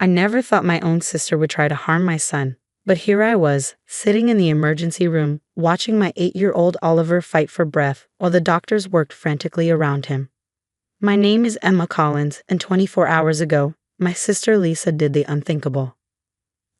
I never thought my own sister would try to harm my son, but here I was, sitting in the emergency room, watching my 8-year-old Oliver fight for breath while the doctors worked frantically around him. My name is Emma Collins, and 24 hours ago, my sister Lisa did the unthinkable.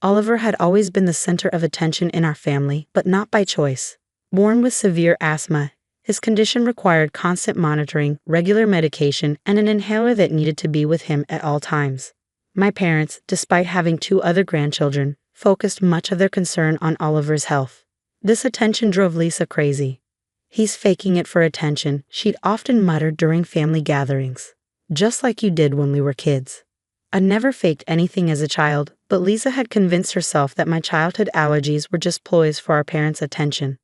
Oliver had always been the center of attention in our family, but not by choice. Born with severe asthma, his condition required constant monitoring, regular medication, and an inhaler that needed to be with him at all times. My parents, despite having 2 other grandchildren, focused much of their concern on Oliver's health. This attention drove Lisa crazy. "He's faking it for attention," she'd often muttered during family gatherings. "Just like you did when we were kids." I never faked anything as a child, but Lisa had convinced herself that my childhood allergies were just ploys for our parents' attention.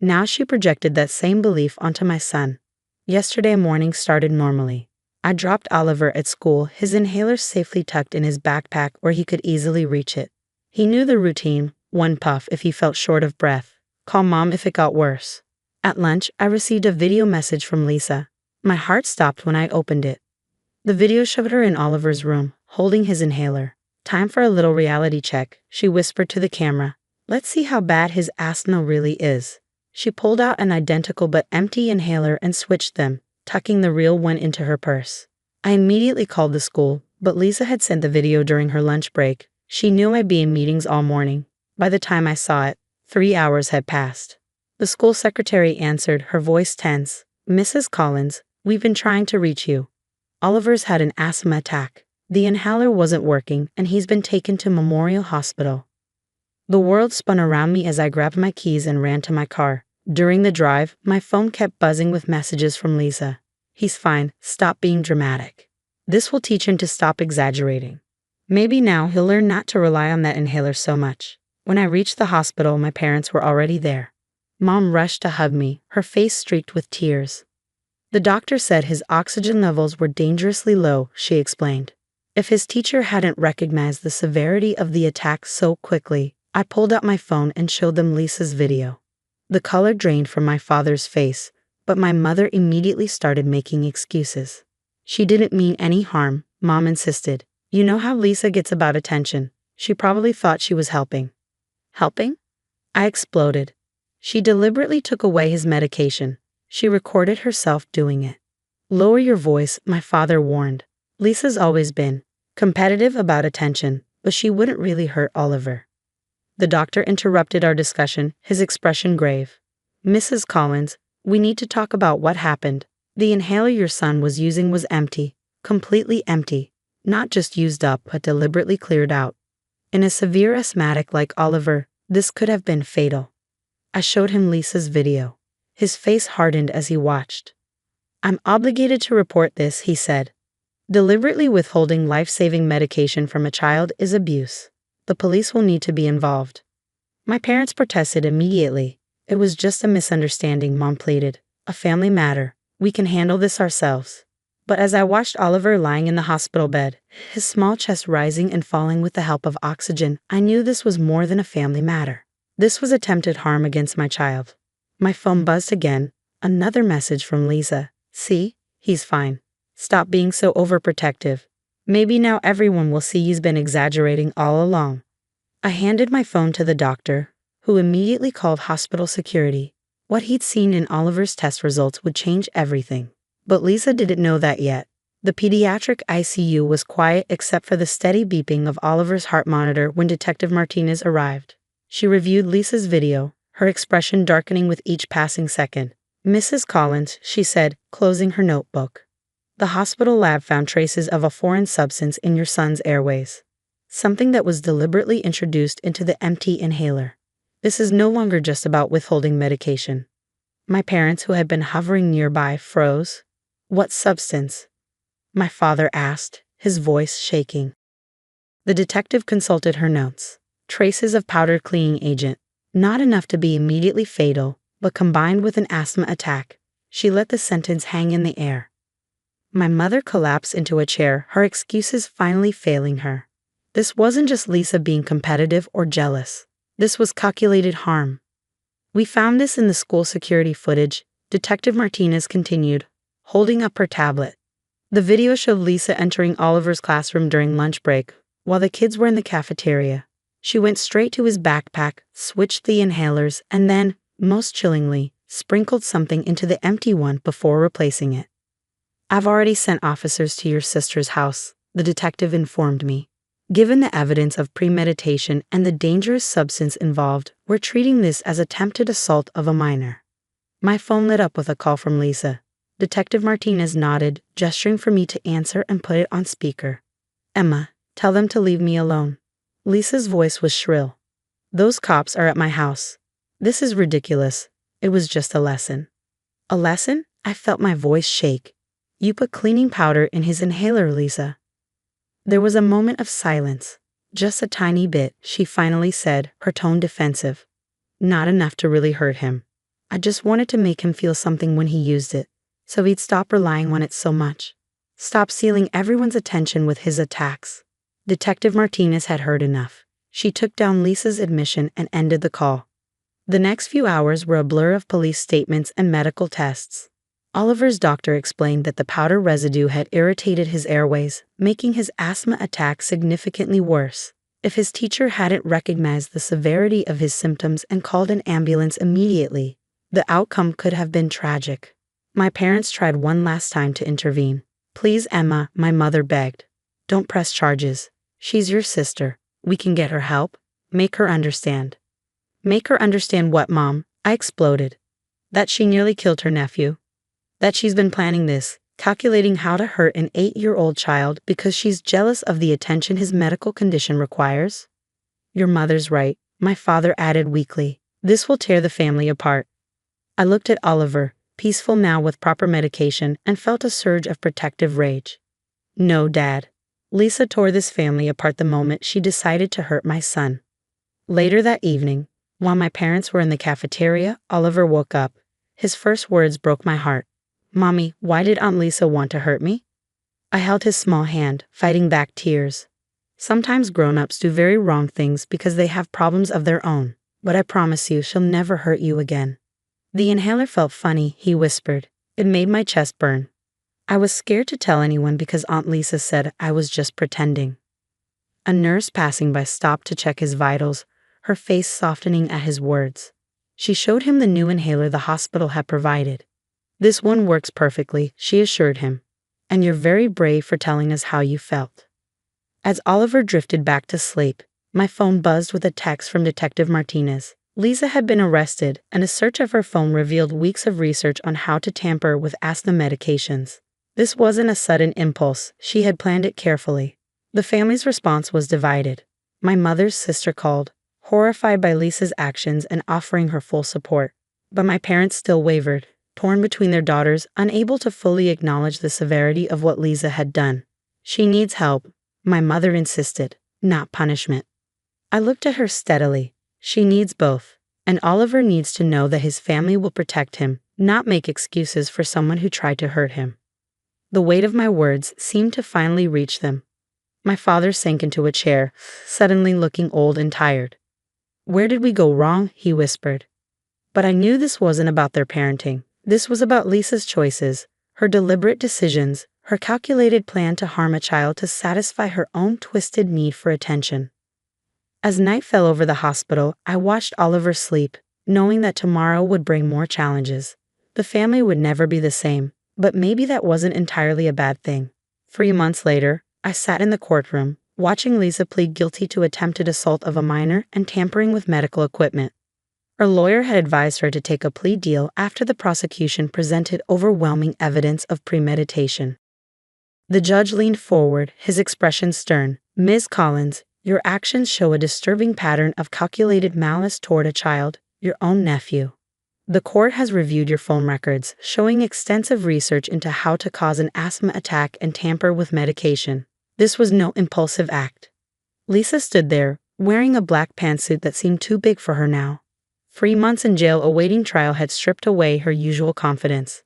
Now she projected that same belief onto my son. Yesterday morning started normally. I dropped Oliver at school, his inhaler safely tucked in his backpack where he could easily reach it. He knew the routine: 1 puff if he felt short of breath, call mom if it got worse. At lunch, I received a video message from Lisa. My heart stopped when I opened it. The video showed her in Oliver's room, holding his inhaler. "Time for a little reality check," she whispered to the camera. "Let's see how bad his asthma really is." She pulled out an identical but empty inhaler and switched them, tucking the real one into her purse. I immediately called the school, but Lisa had sent the video during her lunch break. She knew I'd be in meetings all morning. By the time I saw it, 3 hours had passed. The school secretary answered, her voice tense. "Mrs. Collins, we've been trying to reach you. Oliver's had an asthma attack. The inhaler wasn't working, and he's been taken to Memorial Hospital." The world spun around me as I grabbed my keys and ran to my car. During the drive, my phone kept buzzing with messages from Lisa. "He's fine. Stop being dramatic. This will teach him to stop exaggerating. Maybe now he'll learn not to rely on that inhaler so much." When I reached the hospital, my parents were already there. Mom rushed to hug me, her face streaked with tears. "The doctor said his oxygen levels were dangerously low," she explained. If his teacher hadn't recognized the severity of the attack so quickly, I pulled out my phone and showed them Lisa's video. The color drained from my father's face, but my mother immediately started making excuses. "She didn't mean any harm," Mom insisted. "You know how Lisa gets about attention. She probably thought she was helping." "Helping?" I exploded. "She deliberately took away his medication. She recorded herself doing it." "Lower your voice," my father warned. "Lisa's always been competitive about attention, but she wouldn't really hurt Oliver." The doctor interrupted our discussion, his expression grave. "Mrs. Collins, we need to talk about what happened. The inhaler your son was using was empty, completely empty, not just used up but deliberately cleared out. In a severe asthmatic like Oliver, this could have been fatal." I showed him Lisa's video. His face hardened as he watched. "I'm obligated to report this," he said. "Deliberately withholding life-saving medication from a child is abuse. The police will need to be involved." My parents protested immediately. "It was just a misunderstanding," Mom pleaded. "A family matter. We can handle this ourselves." But as I watched Oliver lying in the hospital bed, his small chest rising and falling with the help of oxygen, I knew this was more than a family matter. This was attempted harm against my child. My phone buzzed again. Another message from Lisa. "See? He's fine. Stop being so overprotective. Maybe now everyone will see he's been exaggerating all along." I handed my phone to the doctor, who immediately called hospital security. What he'd seen in Oliver's test results would change everything. But Lisa didn't know that yet. The pediatric ICU was quiet except for the steady beeping of Oliver's heart monitor when Detective Martinez arrived. She reviewed Lisa's video, her expression darkening with each passing second. "Mrs. Collins," she said, closing her notebook. "The hospital lab found traces of a foreign substance in your son's airways. Something that was deliberately introduced into the empty inhaler. This is no longer just about withholding medication." My parents, who had been hovering nearby, froze. "What substance?" my father asked, his voice shaking. The detective consulted her notes. Traces of powdered cleaning agent. Not enough to be immediately fatal, but combined with an asthma attack. She let the sentence hang in the air. My mother collapsed into a chair, her excuses finally failing her. This wasn't just Lisa being competitive or jealous. This was calculated harm. "We found this in the school security footage," Detective Martinez continued, holding up her tablet. The video showed Lisa entering Oliver's classroom during lunch break, while the kids were in the cafeteria. She went straight to his backpack, switched the inhalers, and then, most chillingly, sprinkled something into the empty one before replacing it. "I've already sent officers to your sister's house," the detective informed me. "Given the evidence of premeditation and the dangerous substance involved, we're treating this as attempted assault of a minor." My phone lit up with a call from Lisa. Detective Martinez nodded, gesturing for me to answer and put it on speaker. "Emma, tell them to leave me alone." Lisa's voice was shrill. "Those cops are at my house. This is ridiculous. It was just a lesson." "A lesson?" I felt my voice shake. "You put cleaning powder in his inhaler, Lisa." There was a moment of silence. "Just a tiny bit," she finally said, her tone defensive. "Not enough to really hurt him. I just wanted to make him feel something when he used it, so he'd stop relying on it so much. Stop stealing everyone's attention with his attacks." Detective Martinez had heard enough. She took down Lisa's admission and ended the call. The next few hours were a blur of police statements and medical tests. Oliver's doctor explained that the powder residue had irritated his airways, making his asthma attack significantly worse. If his teacher hadn't recognized the severity of his symptoms and called an ambulance immediately, the outcome could have been tragic. My parents tried one last time to intervene. "Please, Emma," my mother begged. "Don't press charges. She's your sister. We can get her help. Make her understand." "Make her understand what, Mom?" I exploded. "That she nearly killed her nephew. That she's been planning this, calculating how to hurt an 8-year-old child because she's jealous of the attention his medical condition requires." "Your mother's right," my father added weakly. "This will tear the family apart." I looked at Oliver, peaceful now with proper medication, and felt a surge of protective rage. "No, Dad. Lisa tore this family apart the moment she decided to hurt my son." Later that evening, while my parents were in the cafeteria, Oliver woke up. His first words broke my heart. "Mommy, why did Aunt Lisa want to hurt me?" I held his small hand, fighting back tears. "Sometimes grown-ups do very wrong things because they have problems of their own, but I promise you she'll never hurt you again." "The inhaler felt funny," he whispered. "It made my chest burn. I was scared to tell anyone because Aunt Lisa said I was just pretending." A nurse passing by stopped to check his vitals, her face softening at his words. She showed him the new inhaler the hospital had provided. "This one works perfectly," she assured him. "And you're very brave for telling us how you felt." As Oliver drifted back to sleep, my phone buzzed with a text from Detective Martinez. Lisa had been arrested, and a search of her phone revealed weeks of research on how to tamper with asthma medications. This wasn't a sudden impulse, she had planned it carefully. The family's response was divided. My mother's sister called, horrified by Lisa's actions and offering her full support. But my parents still wavered, torn between their daughters, unable to fully acknowledge the severity of what Lisa had done. "She needs help," my mother insisted, "not punishment." I looked at her steadily. "She needs both, and Oliver needs to know that his family will protect him, not make excuses for someone who tried to hurt him." The weight of my words seemed to finally reach them. My father sank into a chair, suddenly looking old and tired. "Where did we go wrong?" he whispered. But I knew this wasn't about their parenting. This was about Lisa's choices, her deliberate decisions, her calculated plan to harm a child to satisfy her own twisted need for attention. As night fell over the hospital, I watched Oliver sleep, knowing that tomorrow would bring more challenges. The family would never be the same, but maybe that wasn't entirely a bad thing. 3 months later, I sat in the courtroom, watching Lisa plead guilty to attempted assault of a minor and tampering with medical equipment. Her lawyer had advised her to take a plea deal after the prosecution presented overwhelming evidence of premeditation. The judge leaned forward, his expression stern. "Ms. Collins, your actions show a disturbing pattern of calculated malice toward a child, your own nephew. The court has reviewed your phone records, showing extensive research into how to cause an asthma attack and tamper with medication. This was no impulsive act." Lisa stood there, wearing a black pantsuit that seemed too big for her now. 3 months in jail awaiting trial had stripped away her usual confidence.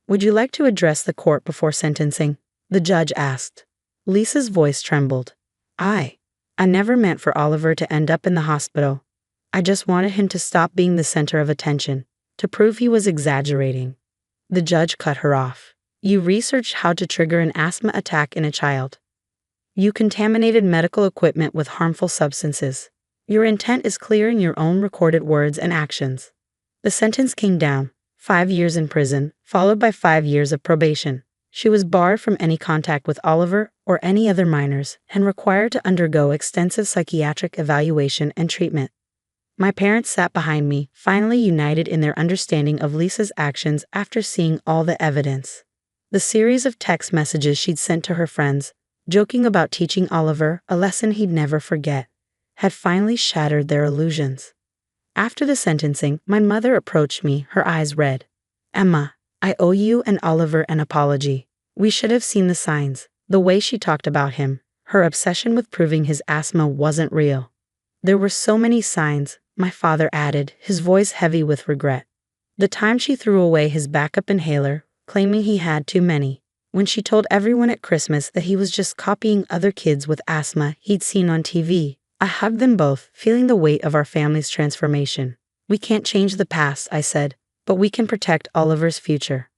"Would you like to address the court before sentencing?" the judge asked. Lisa's voice trembled. I never meant for Oliver to end up in the hospital. I just wanted him to stop being the center of attention, to prove he was exaggerating." The judge cut her off. "You researched how to trigger an asthma attack in a child." You contaminated medical equipment with harmful substances. Your intent is clear in your own recorded words and actions. The sentence came down: 5 years in prison, followed by 5 years of probation. She was barred from any contact with Oliver or any other minors and required to undergo extensive psychiatric evaluation and treatment. My parents sat behind me, finally united in their understanding of Lisa's actions after seeing all the evidence. The series of text messages she'd sent to her friends, joking about teaching Oliver a lesson he'd never forget, had finally shattered their illusions. After the sentencing, my mother approached me, her eyes red. "Emma, I owe you and Oliver an apology. We should have seen the signs, the way she talked about him, her obsession with proving his asthma wasn't real." "There were so many signs," my father added, his voice heavy with regret. "The time she threw away his backup inhaler, claiming he had too many. When she told everyone at Christmas that he was just copying other kids with asthma he'd seen on TV. I hugged them both, feeling the weight of our family's transformation. "We can't change the past," I said, "but we can protect Oliver's future."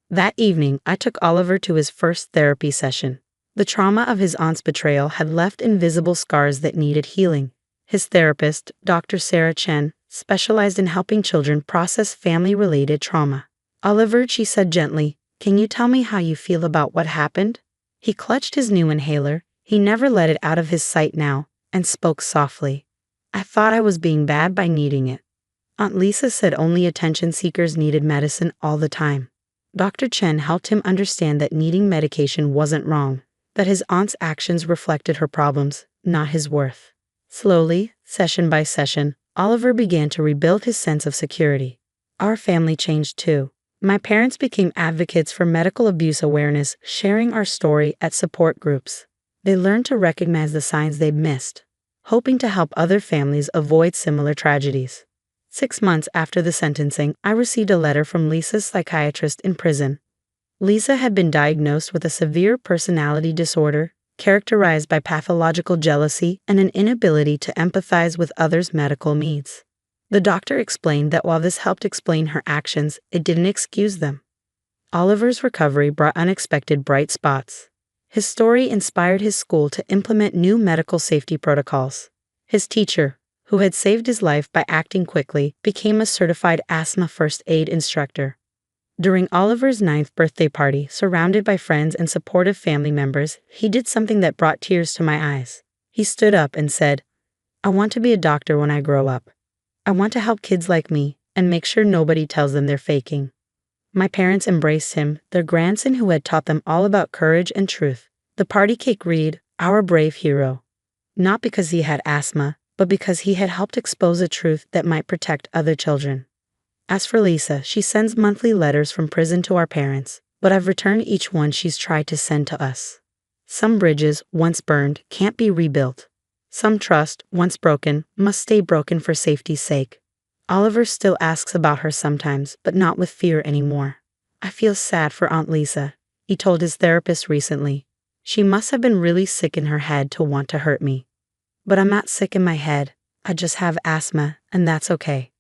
That evening, I took Oliver to his first therapy session. The trauma of his aunt's betrayal had left invisible scars that needed healing. His therapist, Dr. Sarah Chen, specialized in helping children process family-related trauma. "Oliver," she said gently, "can you tell me how you feel about what happened?" He clutched his new inhaler, he never let it out of his sight now, and spoke softly. "I thought I was being bad by needing it. Aunt Lisa said only attention seekers needed medicine all the time." Dr. Chen helped him understand that needing medication wasn't wrong, that his aunt's actions reflected her problems, not his worth. Slowly, session by session, Oliver began to rebuild his sense of security. Our family changed too. My parents became advocates for medical abuse awareness, sharing our story at support groups. They learned to recognize the signs they'd missed, hoping to help other families avoid similar tragedies. 6 months after the sentencing, I received a letter from Lisa's psychiatrist in prison. Lisa had been diagnosed with a severe personality disorder, characterized by pathological jealousy and an inability to empathize with others' medical needs. The doctor explained that while this helped explain her actions, it didn't excuse them. Oliver's recovery brought unexpected bright spots. His story inspired his school to implement new medical safety protocols. His teacher, who had saved his life by acting quickly, became a certified asthma first aid instructor. During Oliver's 9th birthday party, surrounded by friends and supportive family members, he did something that brought tears to my eyes. He stood up and said, "I want to be a doctor when I grow up. I want to help kids like me and make sure nobody tells them they're faking." My parents embraced him, their grandson who had taught them all about courage and truth. The party cake read, "Our brave hero." Not because he had asthma, but because he had helped expose a truth that might protect other children. As for Lisa, she sends monthly letters from prison to our parents, but I've returned each one she's tried to send to us. Some bridges, once burned, can't be rebuilt. Some trust, once broken, must stay broken for safety's sake. Oliver still asks about her sometimes, but not with fear anymore. "I feel sad for Aunt Lisa," he told his therapist recently. "She must have been really sick in her head to want to hurt me. But I'm not sick in my head. I just have asthma, and that's okay."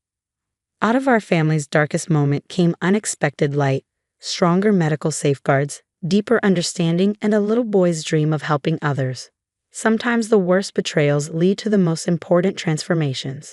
Out of our family's darkest moment came unexpected light, stronger medical safeguards, deeper understanding, and a little boy's dream of helping others. Sometimes the worst betrayals lead to the most important transformations.